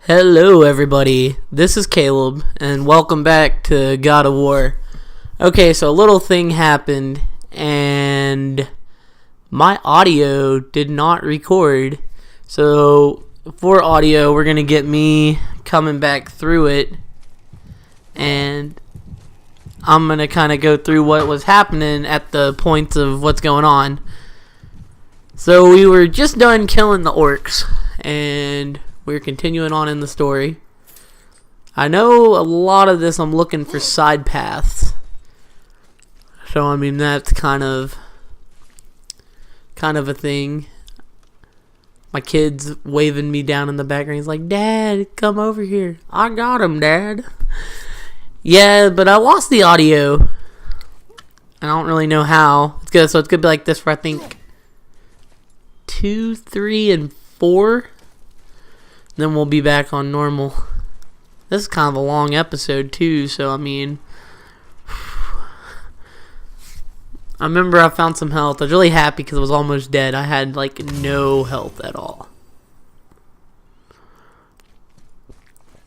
Hello everybody, this is Caleb, and welcome back to God of War. Okay, so a little thing happened, and my audio did not record. So, for audio, we're going to get me coming back through it, and I'm going to kind of go through what was happening at the points of what's going on. So, we were just done killing the orcs, and we're continuing on in the story. I know a lot of this I'm looking for side paths. So I mean that's kind of a thing. My kid's waving me down in the background. He's like, "Dad, come over here." I got him, Dad. Yeah, but I lost the audio. I don't really know how. It's good. So it's gonna be like this for I think 2, 3, and 4. Then we'll be back on normal. This is kind of a long episode too, so I mean, I remember I found some health. I was really happy because I was almost dead. I had like no health at all.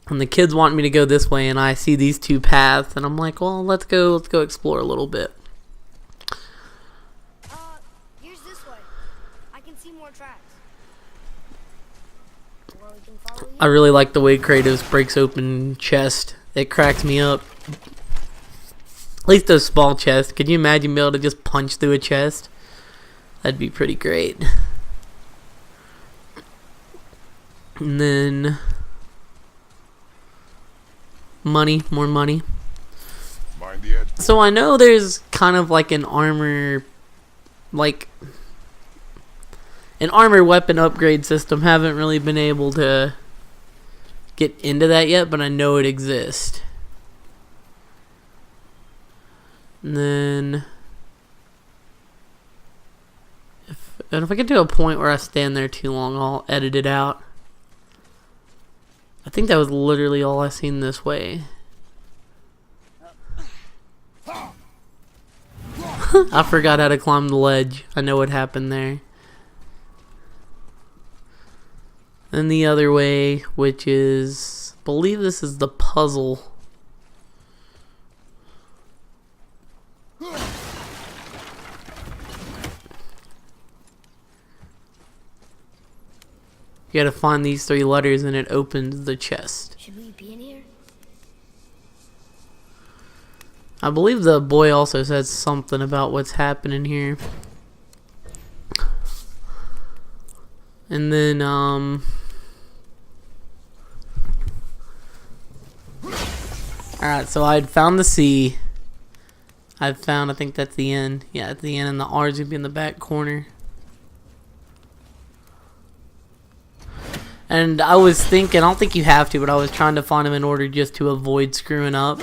And the kids want me to go this way, and I see these two paths, and I'm like, well, let's go explore a little bit. Here's this way. I can see more tracks. I really like the way Kratos breaks open chest. It cracks me up. At least those small chests. Could you imagine being able to just punch through a chest? That'd be pretty great. And then money, more money. So I know there's kind of like an armor weapon upgrade system. Haven't really been able to get into that yet, but I know it exists. And then if I get to a point where I stand there too long, I'll edit it out. I think that was literally all I seen this way. I forgot how to climb the ledge. I know what happened there. And the other way, which is, I believe this is the puzzle. You gotta find these 3 letters and it opens the chest. Should we be in here? I believe the boy also says something about what's happening here. And then, alright, so I'd found the C. I think that's the end. Yeah, at the end, and the R is going to be in the back corner. And I was thinking, I don't think you have to, but I was trying to find them in order just to avoid screwing up.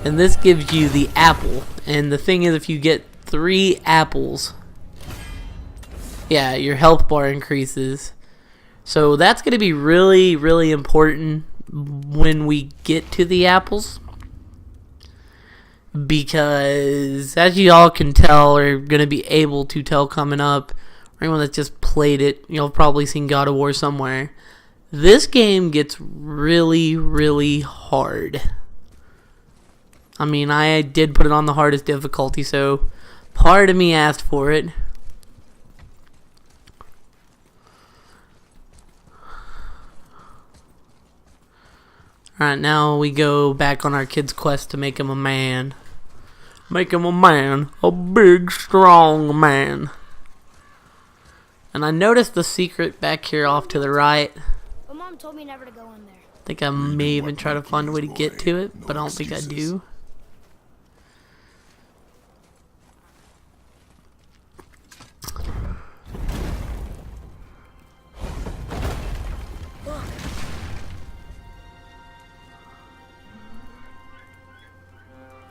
And this gives you the apple. And the thing is, if you get 3 apples, yeah, your health bar increases. So that's going to be really, really important when we get to the apples. Because, as you all can tell, or going to be able to tell coming up, or anyone that's just played it, you'll have probably seen God of War somewhere. This game gets really, really hard. I mean, I did put it on the hardest difficulty, so part of me asked for it. Alright, now we go back on our kid's quest to make him a man. Make him a man. A big, strong man. And I noticed the secret back here off to the right. But Mom told me never to go in there. I think I may even try to find a way to get to it, but I don't think I do.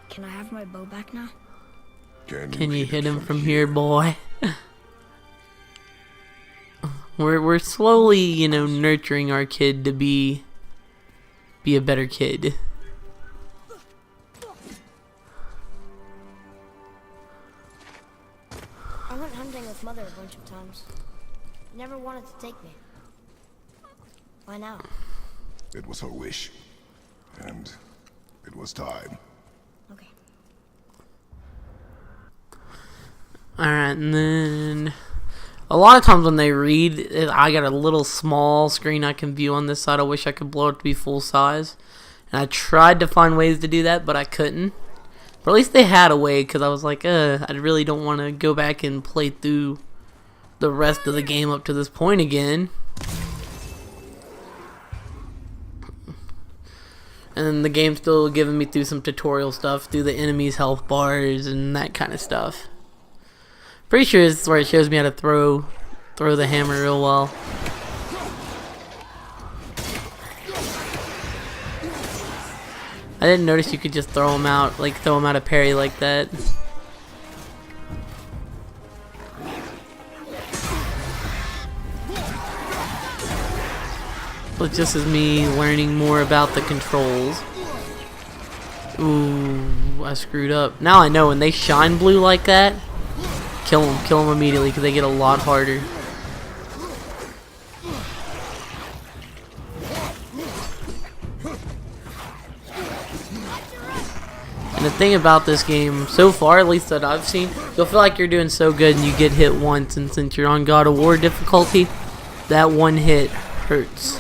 Can I have my bow back now? Can you hit him from here, boy? We're slowly, nurturing our kid to be a better kid. I went hunting with Mother a bunch of times. never wanted to take me. Why now? It was her wish. And it was time. Okay. Alright, and then a lot of times when they read, I got a little small screen I can view on this side. I wish I could blow it to be full size. And I tried to find ways to do that, but I couldn't. But at least they had a way, because I was like, I really don't want to go back and play through the rest of the game up to this point again. And then the game's still giving me through some tutorial stuff, through the enemy's health bars and that kind of stuff. Pretty sure this is where it shows me how to throw the hammer real well. I didn't notice you could just throw them out, like throw them out of parry like that. So it's just as me learning more about the controls. Ooh, I screwed up. Now I know when they shine blue like that, kill them immediately because they get a lot harder. And the thing about this game, so far at least that I've seen, you'll feel like you're doing so good and you get hit once, and since you're on God of War difficulty, that one hit hurts.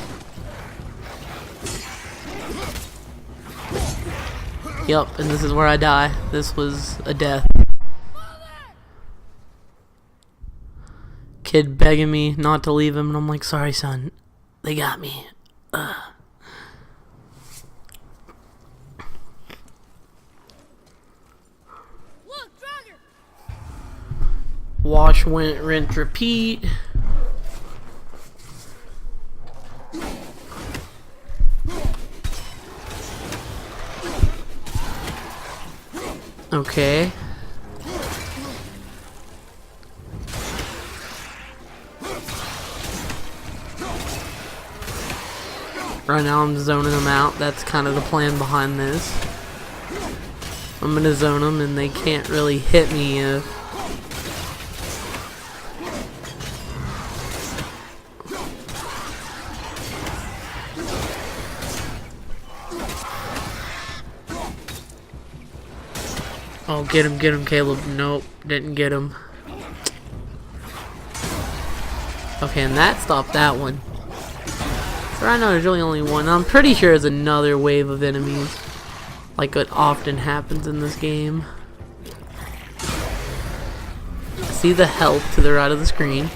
Yep, and this is where I die. This was a death. Kid begging me not to leave him, and I'm like, sorry son, they got me. Ugh. Wash, rinse, repeat. Okay. Right now I'm zoning them out. That's kind of the plan behind this. I'm gonna zone them and they can't really hit me if oh, get him, Caleb. Nope, didn't get him. Okay, and that stopped that one. So right now there's really only one. I'm pretty sure there's another wave of enemies, like it often happens in this game. See the health to the right of the screen.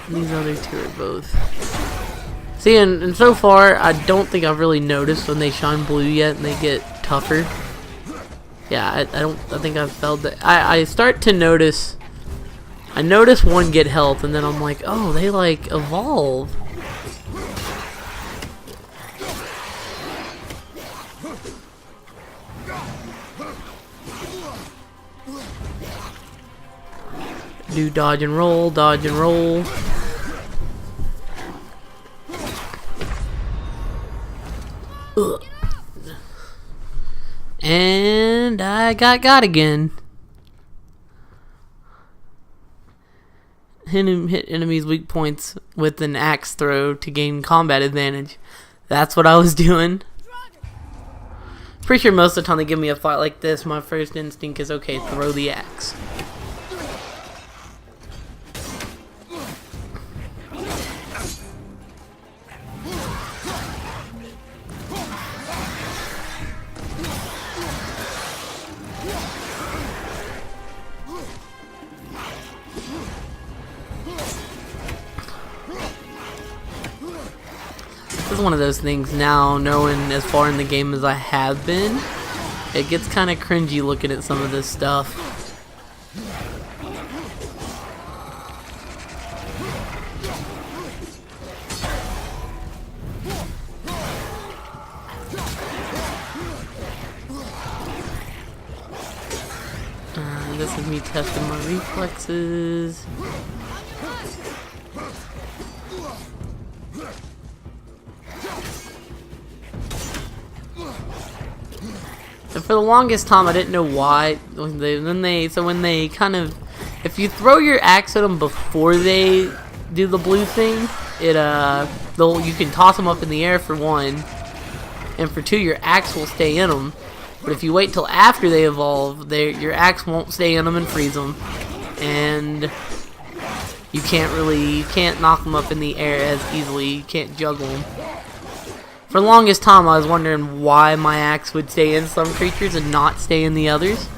And these other two are both. See, and so far, I don't think I've really noticed when they shine blue yet and they get tougher. Yeah, I think I've felt that. I start to notice, I notice one get health and then I'm like, oh, they like evolve. Do dodge and roll, dodge and roll. Ugh. And I got again. Hit enemies' weak points with an axe throw to gain combat advantage. That's what I was doing. Pretty sure most of the time they give me a fight like this, my first instinct is, okay, throw the axe. This is one of those things now, knowing as far in the game as I have been, it gets kind of cringy looking at some of this stuff. This is me testing my reflexes. for the longest time I didn't know why. When they kind of, if you throw your axe at them before they do the blue thing, you can toss them up in the air for one, and for two, your axe will stay in them. But if you wait till after they evolve, your axe won't stay in them and freeze them, and you can't knock them up in the air as easily. You can't juggle them. For the longest time, I was wondering why my axe would stay in some creatures and not stay in the others.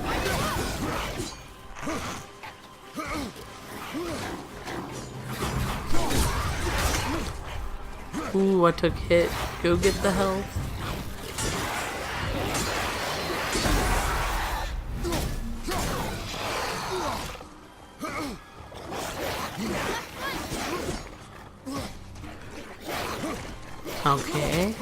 Ooh, I took hit. Go get the health. Okay.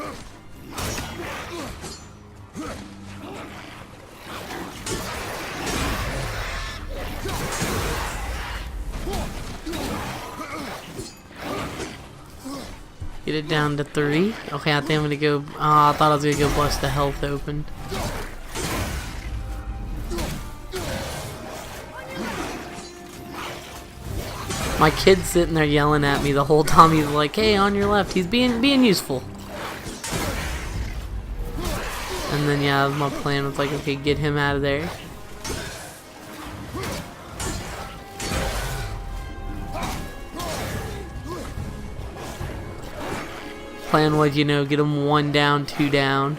Get it down to 3. Okay, I think I'm gonna go. I thought I was gonna go bust the health open. My kid's sitting there yelling at me the whole time. He's like, "Hey, on your left." He's being useful. And then yeah, my plan was like, okay, get him out of there. Plan was, get him 1 down, 2 down.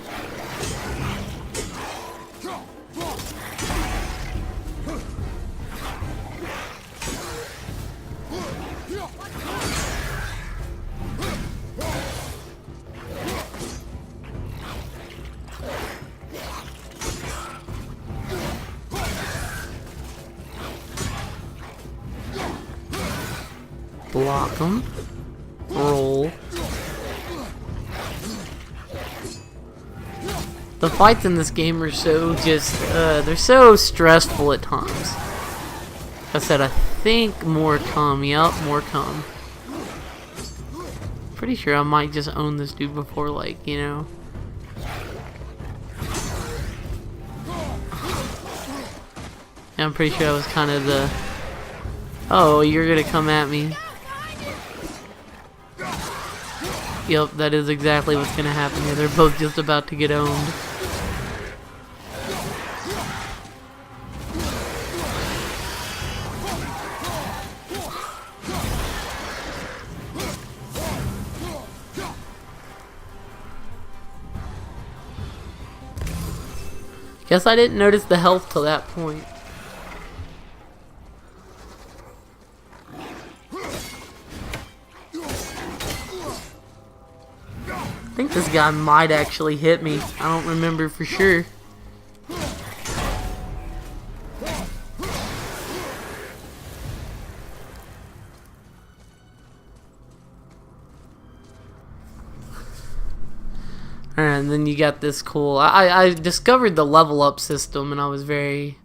Block him. Roll. The fights in this game are so they're so stressful at times. Like I said, I think more come. Yup, more come. Pretty sure I might just own this dude before, Yeah, I'm pretty sure I was kind of the... Oh, you're gonna come at me. Yep, that is exactly what's gonna happen here. They're both just about to get owned. Guess I didn't notice the health till that point. I think this guy might actually hit me. I don't remember for sure. Alright, and then you got this cool... I discovered the level up system, and I was very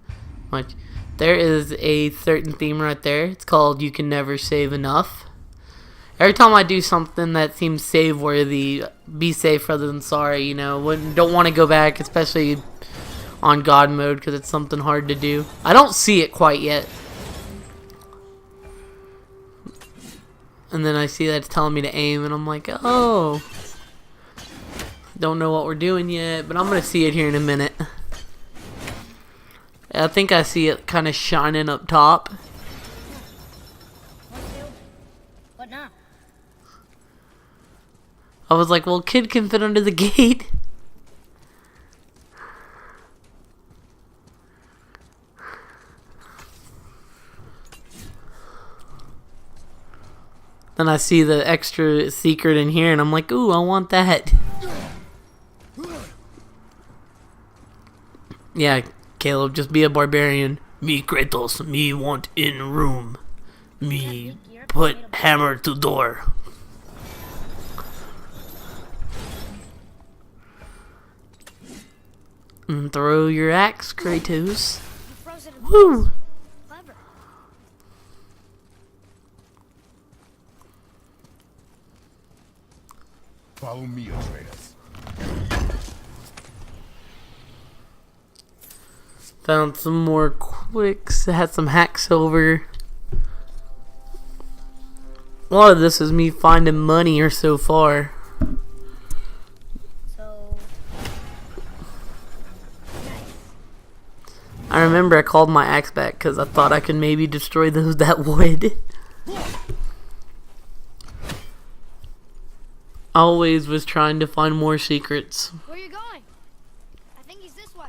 much... There is a certain theme right there. It's called You Can Never Save Enough. Every time I do something that seems save worthy, be safe rather than sorry, don't want to go back, especially on God mode, because it's something hard to do. I don't see it quite yet. And then I see that it's telling me to aim, and I'm like, oh. Don't know what we're doing yet, but I'm going to see it here in a minute. I think I see it kind of shining up top. What now? I was like, well, kid can fit under the gate. Then I see the extra secret in here, and I'm like, ooh, I want that. Yeah, Caleb, just be a barbarian. Me, Kratos, me want in room. Me, put hammer to door. And throw your axe, Kratos. Woo! Clever. Follow me, Atreus. Found some more quicks. Had some hack silver. A lot of this is me finding money here so far. So, I remember I called my axe back because I thought I could maybe destroy those that would. Always was trying to find more secrets. where are you going? I think he's this way.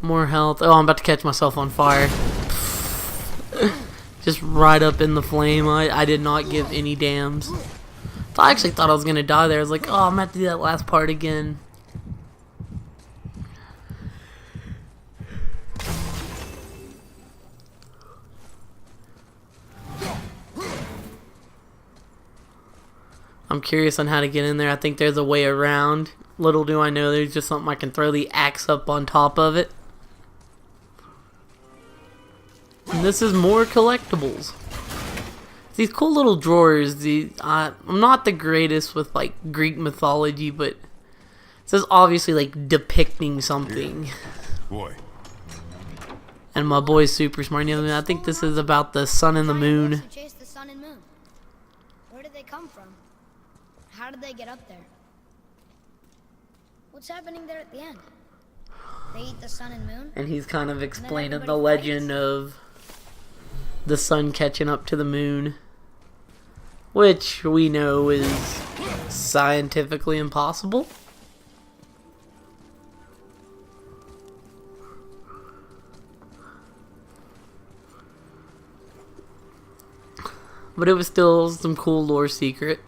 More health. Oh, I'm about to catch myself on fire. Just right up in the flame. I did not give any damns. I actually thought I was going to die there. I was like, oh, I'm going to have to do that last part again. I'm curious on how to get in there. I think there's a way around. Little do I know, there's just something I can throw the axe up on top of it. And this is more collectibles. These cool little drawers. I'm not the greatest with like Greek mythology, but this is obviously like depicting something. Boy. And my boy's super smart. I think this is about the sun and the moon. Chase the sun and moon. Where did they come from? How did they get up there? What's happening there at the end? They eat the sun and moon? And he's kind of explaining the everybody legend of the sun catching up to the moon, which we know is scientifically impossible. But it was still some cool lore secret.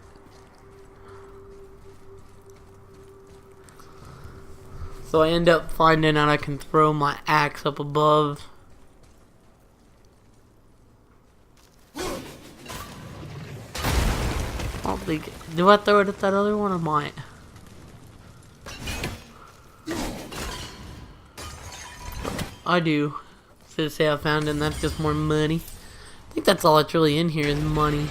So I end up finding out I can throw my axe up above. I don't think... Do I throw it at that other one or might? I do. So say I found it and that's just more money. I think that's all that's really in here is money.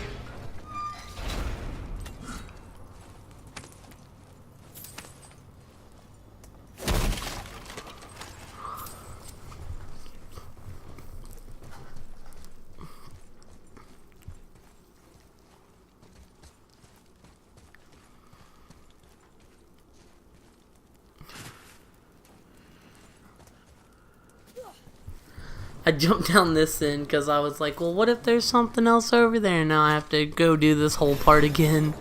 I jumped down this end because I was like, well, what if there's something else over there? Now I have to go do this whole part again.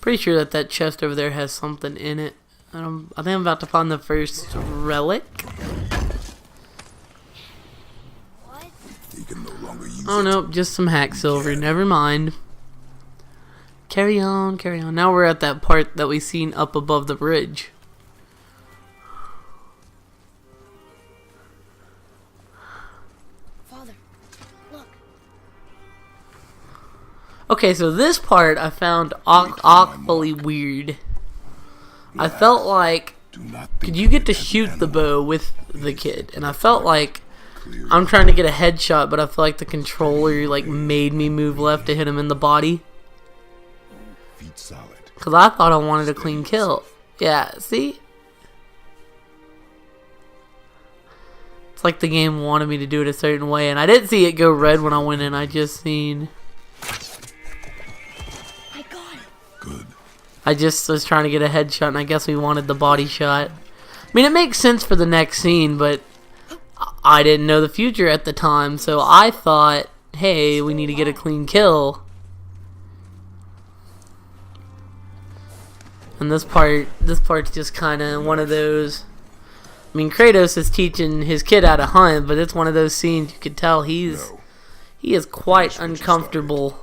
Pretty sure that that chest over there has something in it. I think I'm about to find the first relic. What? He can no longer use Oh it. no, just some hack silver. Never mind. Carry on, carry on. Now we're at that part that we seen up above the bridge. Father, look. Okay, so this part I found awfully weird. I felt like, Do not could think you of get it to as an shoot the animal. bow with the kid? And I felt like Clear I'm trying to get a headshot, but I feel like the controller like made me move left to hit him in the body. feet solid. Because I thought I wanted a clean kill. Yeah, see? It's like the game wanted me to do it a certain way, and I didn't see it go red when I went in. I just seen... I got it. Good. I just was trying to get a headshot, and I guess we wanted the body shot. I mean, it makes sense for the next scene, but I didn't know the future at the time, so I thought, hey, we need to get a clean kill. And this part's just kind of one of those... I mean, Kratos is teaching his kid how to hunt, but it's one of those scenes you could tell he is quite uncomfortable.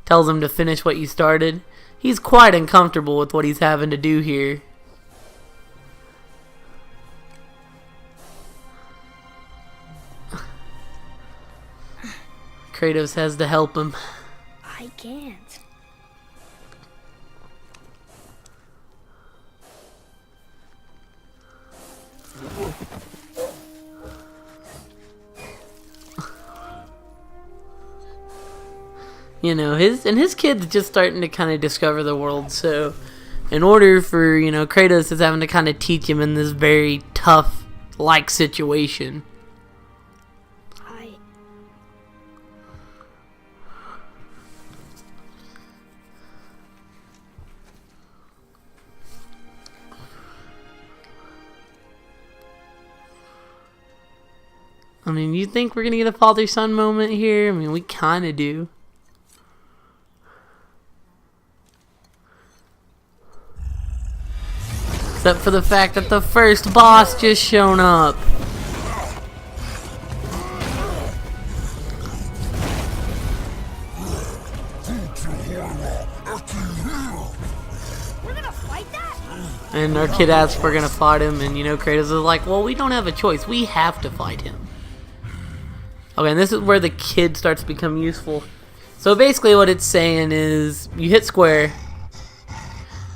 Tells him to finish what you started. He's quite uncomfortable with what he's having to do here. Kratos has to help him. I can't. You know, his kid's just starting to kind of discover the world, so in order for, you know, Kratos is having to kind of teach him in this very tough like situation. I mean, you think we're gonna get a father-son moment here? I mean, we kind of do. Except for the fact that the first boss just shown up. We're gonna fight that? And our kid asks if we're gonna fight him, and you know, Kratos is like, well, we don't have a choice. We have to fight him. Okay, and this is where the kid starts to become useful. So basically what it's saying is, you hit square.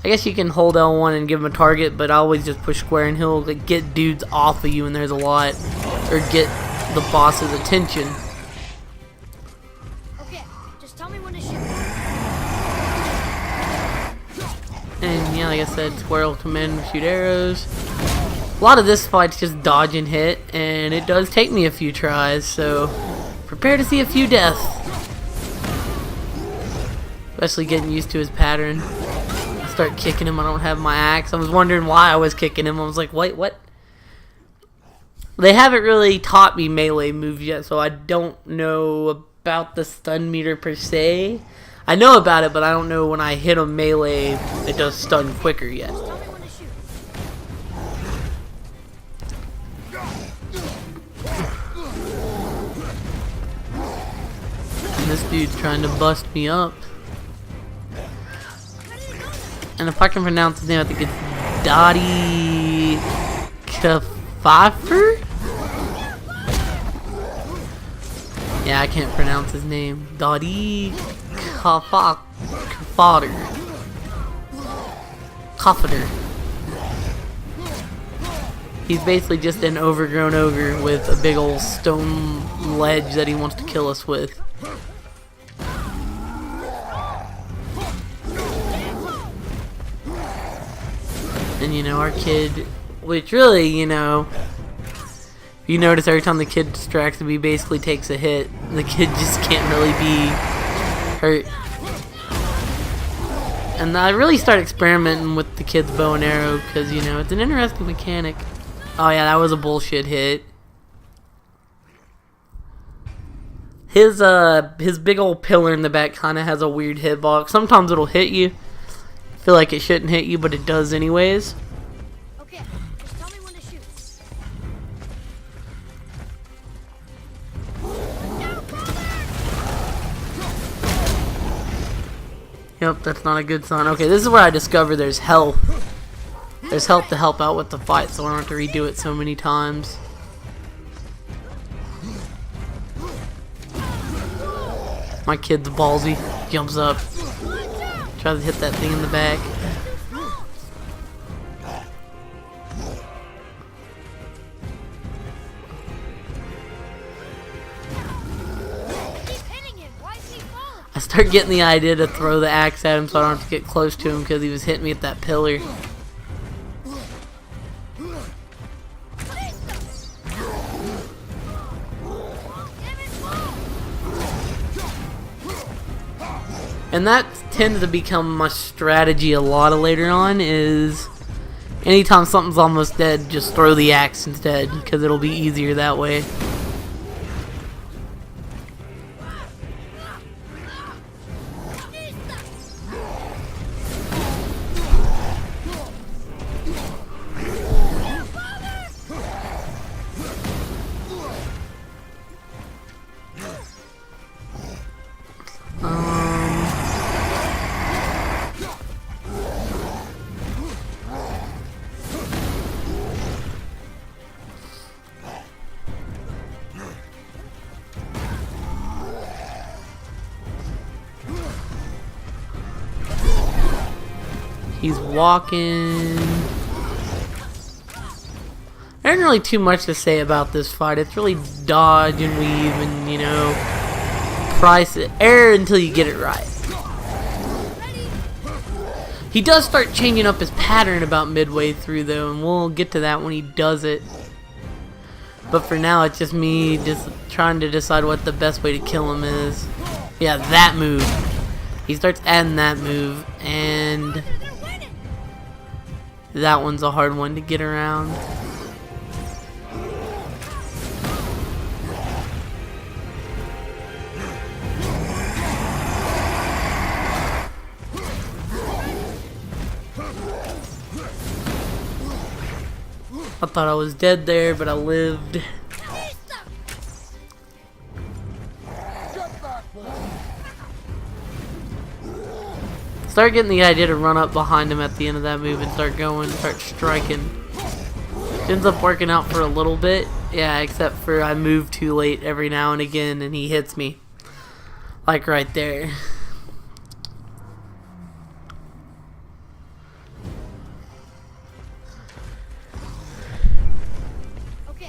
I guess you can hold L1 and give him a target, but I always just push square and he'll like, get dudes off of you when there's a lot. Or get the boss's attention. Okay, just tell me when to shoot. And yeah, like I said, square will come in and shoot arrows. A lot of this fight's just dodge and hit, and it does take me a few tries, so prepare to see a few deaths. Especially getting used to his pattern. I start kicking him, I don't have my axe. I was wondering why I was kicking him. I was like, wait, what? They haven't really taught me melee moves yet, so I don't know about the stun meter per se. I know about it, but I don't know when I hit a melee, it does stun quicker yet. Tell me when to shoot. And this dude's trying to bust me up. And if I can pronounce his name, I think it's Dottie Kafafer? Yeah, I can't pronounce his name. Dottie Kafader. He's basically just an overgrown ogre with a big old stone ledge that he wants to kill us with. And you know, our kid, which really, you know, if you notice every time the kid distracts him, he basically takes a hit. The kid just can't really be hurt. And I really start experimenting with the kid's bow and arrow because, you know, it's an interesting mechanic. Oh yeah, that was a bullshit hit. His big old pillar in the back kind of has a weird hitbox. Sometimes it'll hit you. I feel like it shouldn't hit you, but it does anyways. Okay, just tell me when to shoot. Yep, that's not a good sign. Okay, this is where I discover there's health. There's health to help out with the fight, so I don't have to redo it so many times. My kid's ballsy. Jumps up. Tries to hit that thing in the back. Keep hitting him. Why is he falling? I start getting the idea to throw the axe at him so I don't have to get close to him because he was hitting me at that pillar. And that tends to become my strategy a lot of later on is anytime something's almost dead, just throw the axe instead because it'll be easier that way. He's walking. There isn't really too much to say about this fight. It's really dodge and weave and, you know, price it. Error until you get it right. He does start changing up his pattern about midway through though, and we'll get to that when he does it. But for now, it's just me just trying to decide what the best way to kill him is. Yeah, that move. He starts adding that move, and that one's a hard one to get around. I thought I was dead there, but I lived. Start getting the idea to run up behind him at the end of that move and start going, start striking. Ends up working out for a little bit. Yeah, except for I move too late every now and again and he hits me. Like right there.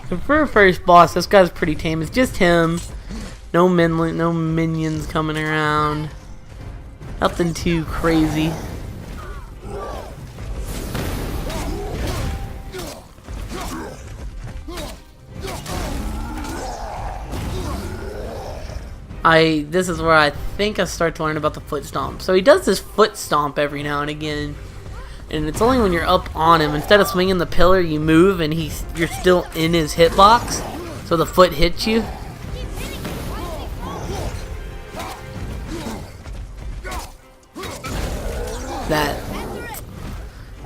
So for a first boss, this guy's pretty tame. It's just him. No minions coming around. Nothing too crazy. This is where I think I start to learn about the foot stomp. So he does this foot stomp every now and again. And it's only when you're up on him. Instead of swinging the pillar, you move and you're still in his hitbox. So the foot hits you.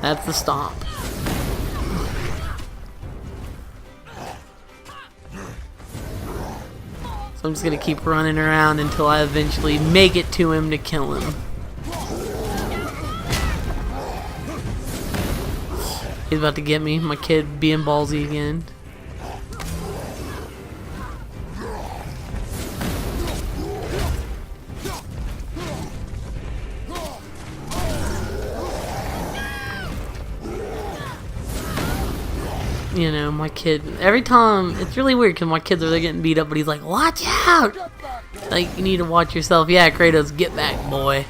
That's the stomp. So I'm just gonna keep running around until I eventually make it to him to kill him. He's about to get me, my kid being ballsy again. You know, my kid, every time, it's really weird because my kids are getting beat up, but he's like, watch out! Like, you need to watch yourself. Yeah, Kratos, get back, boy.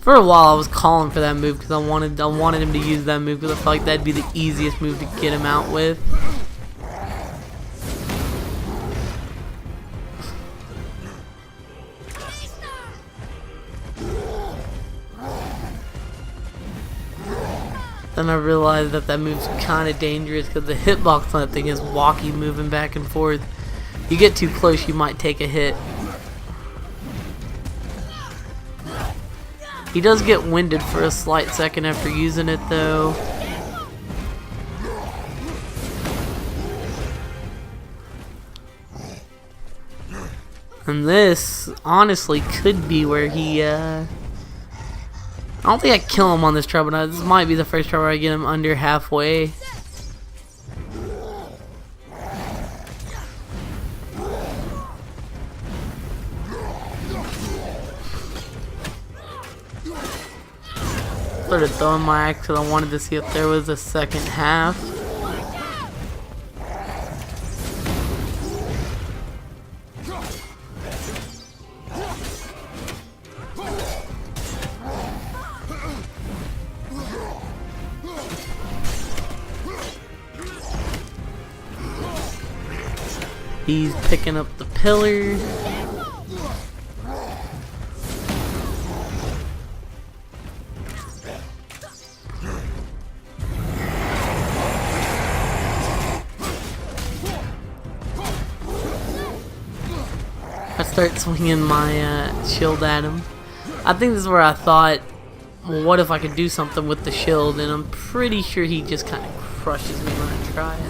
For a while, I was calling for that move because I wanted him to use that move because I felt like that'd be the easiest move to get him out with. Then I realized that move's kind of dangerous because the hitbox on that thing is walkie, moving back and forth. You get too close, you might take a hit. He does get winded for a slight second after using it though. And this, honestly, could be where he, I don't think I kill him on this try, but this might be the first try where I get him under halfway. Started throwing my axe because I wanted to see if there was a second half. He's picking up the pillar. I start swinging my shield at him. I think this is where I thought, well, what if I could do something with the shield? And I'm pretty sure he just kind of crushes me when I try it.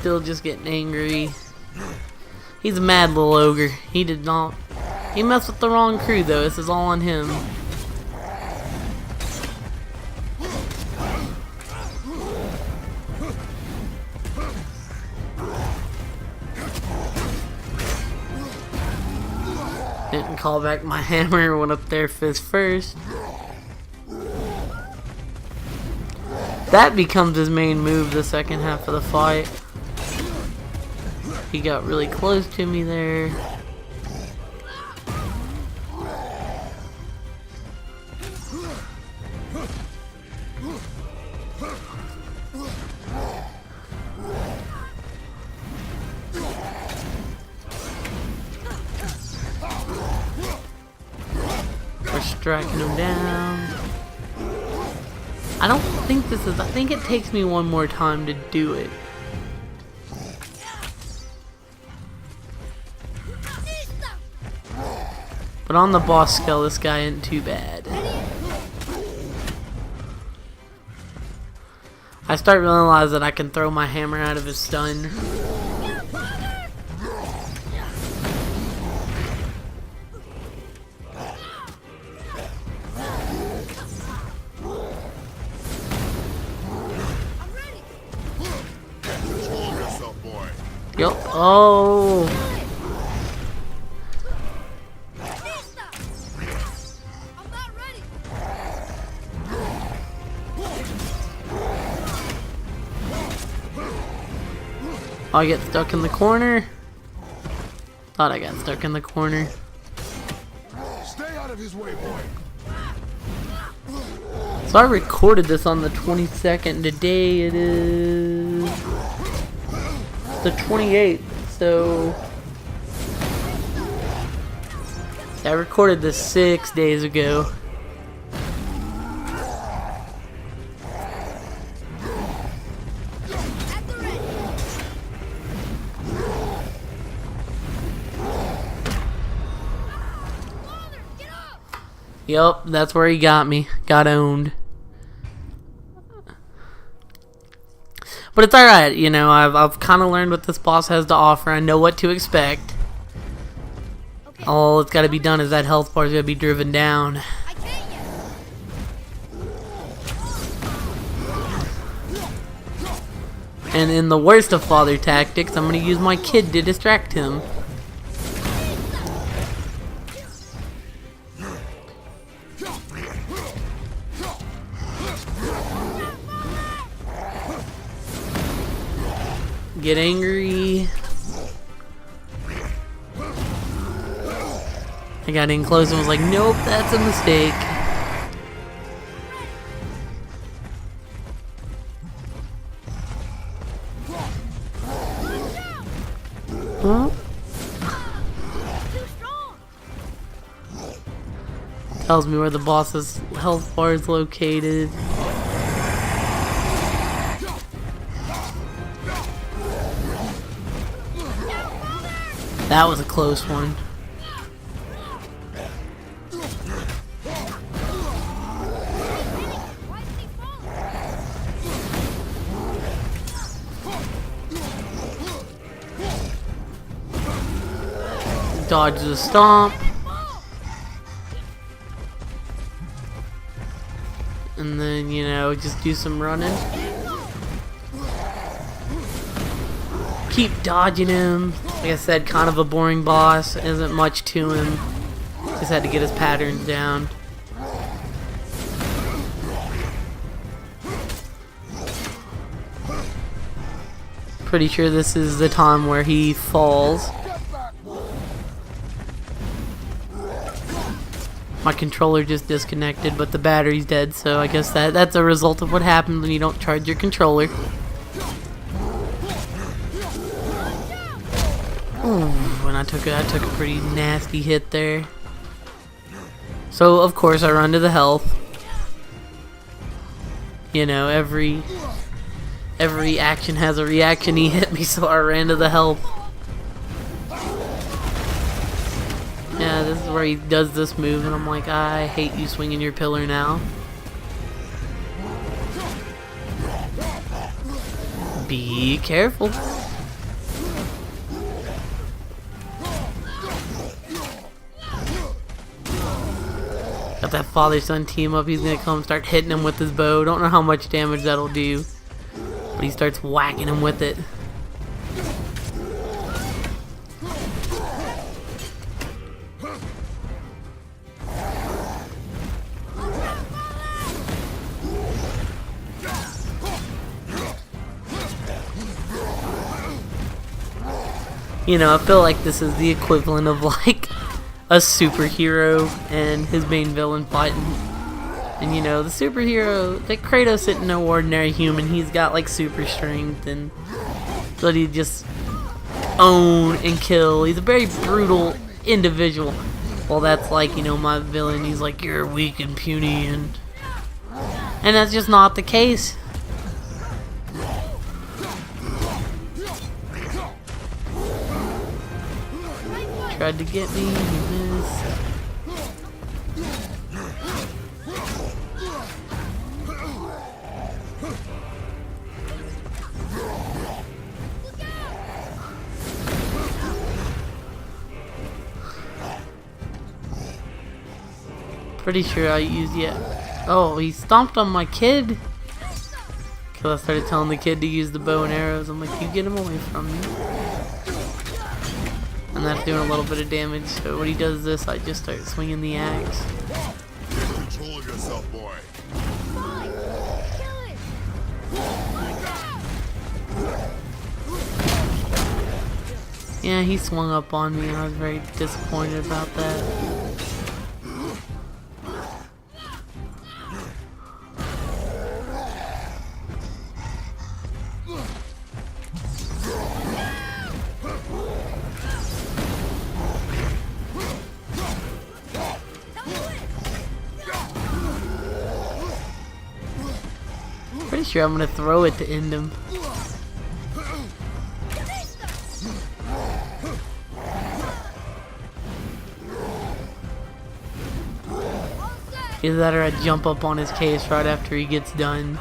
still just getting angry. He's a mad little ogre. He did not... He messed with the wrong crew though. This is all on him. Didn't call back my hammer. Went up there fist first. That becomes his main move the second half of the fight. He got really close to me there. We're striking him down. I don't think this is... I think it takes me one more time to do it. But on the boss scale, this guy isn't too bad. I start realizing that I can throw my hammer out of his stun. Yup. Oh. I get stuck in the corner. Thought I got stuck in the corner. Stay out of his way, boy. So I recorded this on the 22nd. Today it is the 28th. So I recorded this 6 days ago. Yup, that's where he got me. Got owned. But it's alright, you know, I've kind of learned what this boss has to offer. I know what to expect. Okay. All that's got to be done is that health bar is going to be driven down. I can't yet. And in the worst of father tactics, I'm going to use my kid to distract him. Get angry. I got in close and was like, nope, that's a mistake. Huh? Too strong. Tells me where the boss's health bar is located. That was a close one. Why did he fall? Dodge the stomp. And then, you know, just do some running. Keep dodging him. Like I said, kind of a boring boss. Isn't much to him. Just had to get his patterns down. Pretty sure this is the time where he falls. My controller just disconnected, but the battery's dead, so I guess that's a result of what happens when you don't charge your controller. Ooh, and I took a pretty nasty hit there. So of course I run to the health. You know, every action has a reaction. He hit me, so I ran to the health. Yeah, this is where he does this move, and I'm like, I hate you swinging your pillar now. Be careful. Got that father-son team up. He's gonna come start hitting him with his bow. Don't know how much damage that'll do, but he starts whacking him with it. You know, I feel like this is the equivalent of like a superhero and his main villain fighting. And you know, the superhero, like Kratos isn't no ordinary human. He's got like super strength and so he just own and kill. He's a very brutal individual. Well, that's like, you know, my villain. He's like, you're weak and puny, and that's just not the case. Tried to get me, he missed. Pretty sure I used Oh, he stomped on my kid. Cause I started telling the kid to use the bow and arrows. I'm like, you get him away from me. And that's doing a little bit of damage. So when he does this, I just start swinging the axe. Get control of yourself, boy. Yeah, he swung up on me, and I was very disappointed about that. Pretty sure I'm gonna throw it to end him. Either that or I jump up on his case right after he gets done.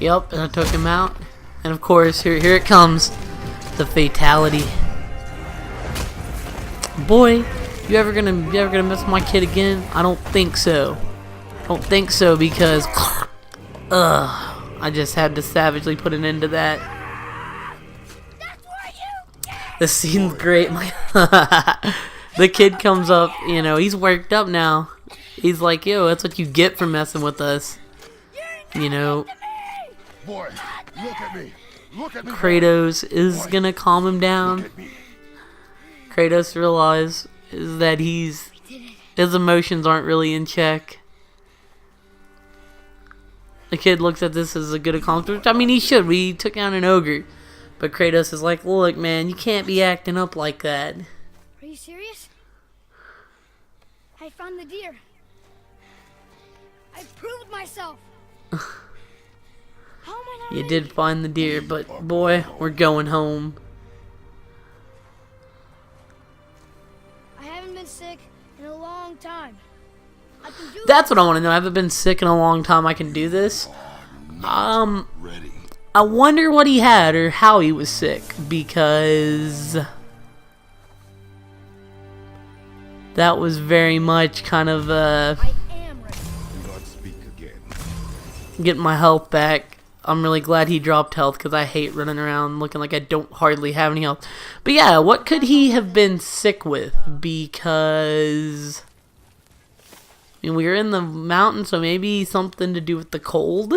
Yep, and I took him out. And of course, here it comes. The fatality. Boy, you ever gonna miss my kid again? I don't think so. I don't think so because I just had to savagely put an end to that. The scene's great. The kid comes up, you know, he's worked up now. He's like, yo, that's what you get for messing with us. You know, Boy, look at me. Look at me. Kratos is gonna calm him down. Kratos realizes that his emotions aren't really in check. The kid looks at this as a good accomplishment. I mean, he should. We took down an ogre. But Kratos is like, look, man, you can't be acting up like that. Are you serious? I found the deer. I proved myself. How am I not You ready? did find the deer, but boy, we're going home. I haven't been sick in a long time. I can do That's what I want to know. I haven't been sick in a long time. I can do this. Ready. I wonder what he had or how he was sick, because that was very much kind of I am ready. Do not speak again. getting my health back. I'm really glad he dropped health because I hate running around looking like I don't hardly have any health. But yeah, what could he have been sick with? Because I mean, we were in the mountains, so maybe something to do with the cold.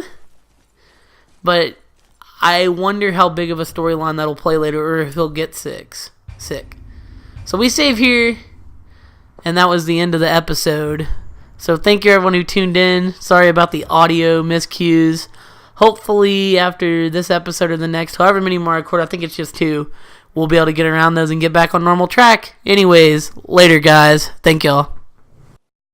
But I wonder how big of a storyline that'll play later, or if he'll get sick. So we save here, and that was the end of the episode. So thank you everyone who tuned in. Sorry about the audio miscues. Hopefully after this episode or the next, however many more I record, I think it's just 2, we'll be able to get around those and get back on normal track. Anyways, later guys. Thank y'all.